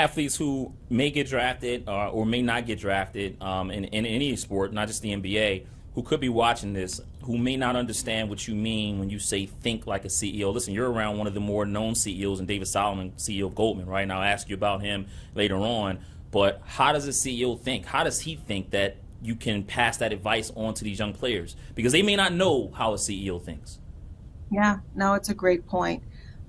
athletes who may get drafted or may not get drafted in any sport, not just the NBA, who could be watching this, who may not understand what you mean when you say think like a CEO. Listen, you're around one of the more known CEOs, and David Solomon, CEO of Goldman, right? And I'll ask you about him later on. But how does a CEO think? How does he think that you can pass that advice on to these young players? Because they may not know how a CEO thinks. Yeah, no, it's a great point.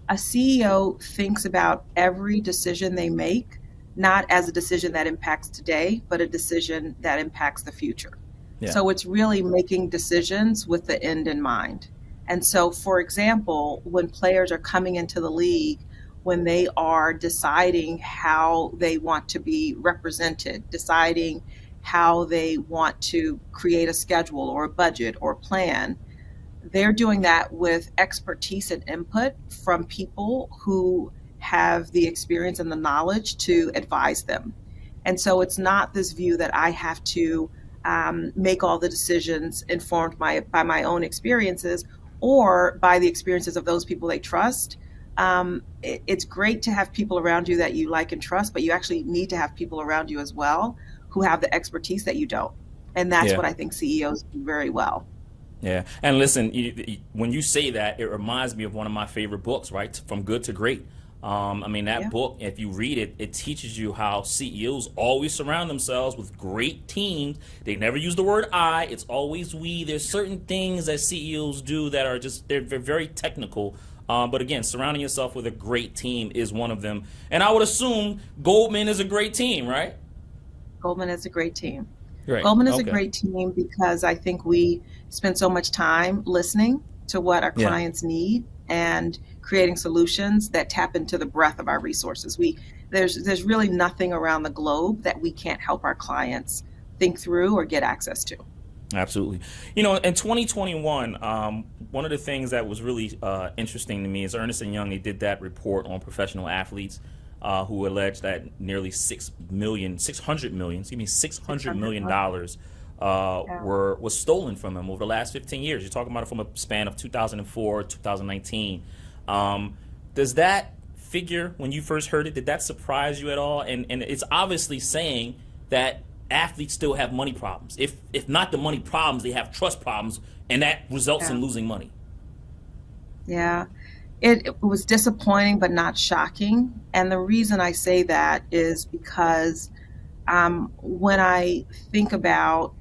A CEO thinks about every decision they make, not as a decision that impacts today, but a decision that impacts the future. Yeah. So it's really making decisions with the end in mind. And so, for example, when players are coming into the league, when they are deciding how they want to be represented, deciding how they want to create a schedule or a budget or plan, they're doing that with expertise and input from people who have the experience and the knowledge to advise them. And so it's not this view that I have to make all the decisions informed by my own experiences or by the experiences of those people they trust. It's great to have people around you that you like and trust, but you actually need to have people around you as well who have the expertise that you don't. And that's what I think CEOs do very well. Yeah. And listen, when you say that, it reminds me of one of my favorite books, right? From Good to Great. That book, if you read it, it teaches you how CEOs always surround themselves with great teams. They never use the word I. It's always we. There's certain things that CEOs do that are they're very technical. But again, surrounding yourself with a great team is one of them. And I would assume Goldman is a great team, right? Goldman is a great team. Right. Goldman is a great team because I think we spend so much time listening to what our clients need and creating solutions that tap into the breadth of our resources. There's really nothing around the globe that we can't help our clients think through or get access to. Absolutely. In 2021, one of the things that was really interesting to me is Ernst & Young, they did that report on professional athletes who alleged that nearly $600 million was stolen from them over the last 15 years. You're talking about it from a span of 2004 to 2019. Does that figure, when you first heard it, did that surprise you at all? And it's obviously saying that athletes still have money problems. If not the money problems, they have trust problems, and that results in losing money. Yeah. It was disappointing, but not shocking. And the reason I say that is because when I think about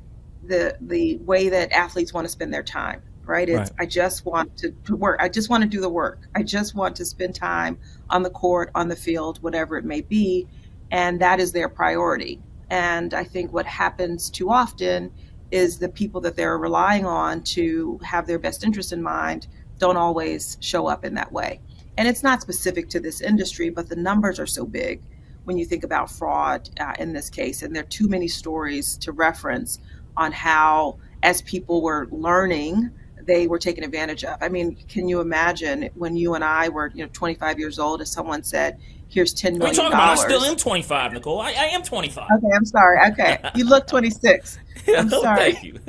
the way that athletes want to spend their time, right? I just want to work. I just want to do the work. I just want to spend time on the court, on the field, whatever it may be. And that is their priority. And I think what happens too often is the people that they're relying on to have their best interest in mind don't always show up in that way. And it's not specific to this industry, but the numbers are so big when you think about fraud in this case. And there are too many stories to reference on how, as people were learning, they were taken advantage of. I mean, can you imagine when you and I were 25 years old, if someone said, here's $10 million. What are you talking about? I still am 25, Nicole. I am 25. Okay, I'm sorry. Okay, you look 26. I'm sorry. Thank you.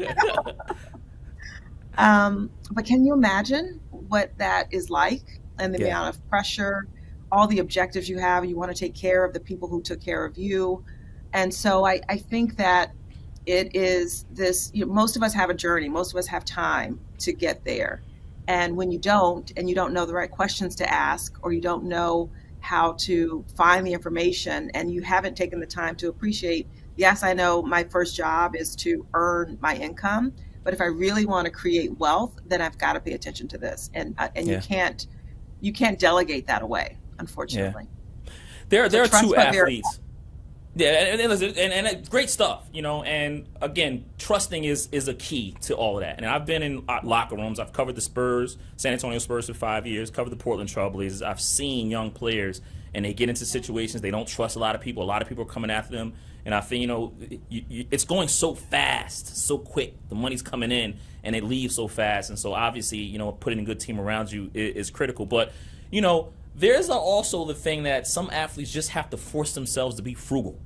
But can you imagine what that is like and the amount of pressure, all the objectives you have? You want to take care of the people who took care of you. And so I think that it is this, most of us have a journey. Most of us have time to get there. And when you don't, and you don't know the right questions to ask, or you don't know how to find the information, and you haven't taken the time to appreciate, yes, I know my first job is to earn my income, but if I really want to create wealth, then I've got to pay attention to this. And you can't delegate that away, unfortunately. Yeah. There are two athletes. And great stuff, and again, trusting is a key to all of that. And I've been in locker rooms. I've covered the Spurs, San Antonio Spurs for 5 years, covered the Portland Trailblazers. I've seen young players, and they get into situations they don't trust a lot of people. A lot of people are coming after them. And I think, it's going so fast, so quick. The money's coming in, and it leaves so fast. And so obviously, putting a good team around you is critical. But, there's also the thing that some athletes just have to force themselves to be frugal.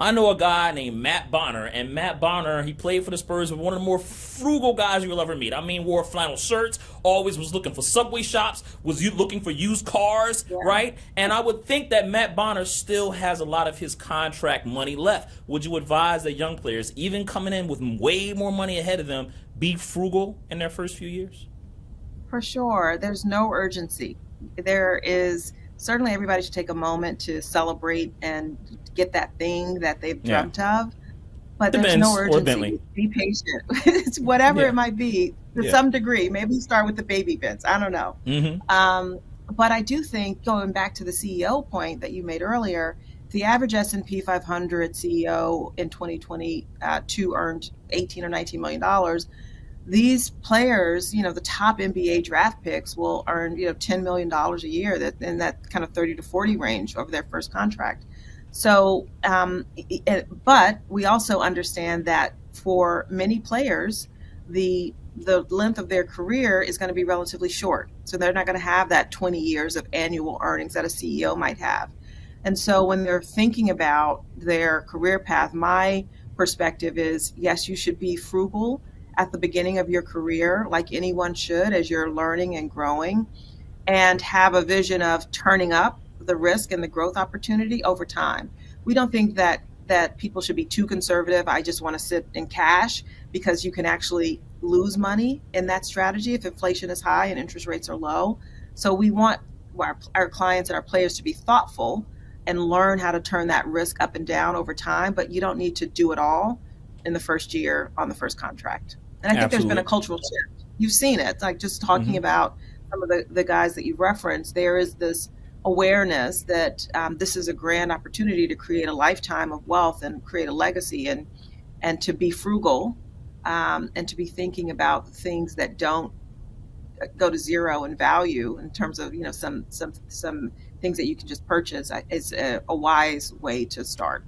I know a guy named Matt Bonner, and Matt Bonner, he played for the Spurs, was one of the more frugal guys you'll ever meet. I mean, wore flannel shirts, always was looking for Subway shops, was you looking for used cars, Yeah. right? And I would think that Matt Bonner still has a lot of his contract money left. Would you advise that young players, even coming in with way more money ahead of them, be frugal in their first few years? For sure. There's no urgency. There is certainly everybody should take a moment to celebrate and get that thing that they've Yeah. dreamt of. But The there's Benz no or urgency. Bentley. Be patient. It's whatever Yeah. it might be to Yeah. some degree. Maybe start with the baby bits. I don't know. Mm-hmm. But I do think, going back to the CEO point that you made earlier, the average S&P 500 CEO in 2022 earned 18 or 19 million dollars. These players, the top NBA draft picks will earn, $10 million a year, that in that kind of 30 to 40 range over their first contract. So, but we also understand that for many players, the length of their career is going to be relatively short. So they're not going to have that 20 years of annual earnings that a CEO might have. And so when they're thinking about their career path, my perspective is, yes, you should be frugal at the beginning of your career, like anyone should, as you're learning and growing, and have a vision of turning up the risk and the growth opportunity over time. We don't think that people should be too conservative. I just want to sit in cash, because you can actually lose money in that strategy if inflation is high and interest rates are low. So we want our clients and our players to be thoughtful and learn how to turn that risk up and down over time, but you don't need to do it all in the first year on the first contract. And I think there's been a cultural shift. You've seen it, like just talking about some of the guys that you referenced. There is this awareness that this is a grand opportunity to create a lifetime of wealth and create a legacy, and to be frugal, and to be thinking about things that don't go to zero in value in terms of some things that you can just purchase is a wise way to start.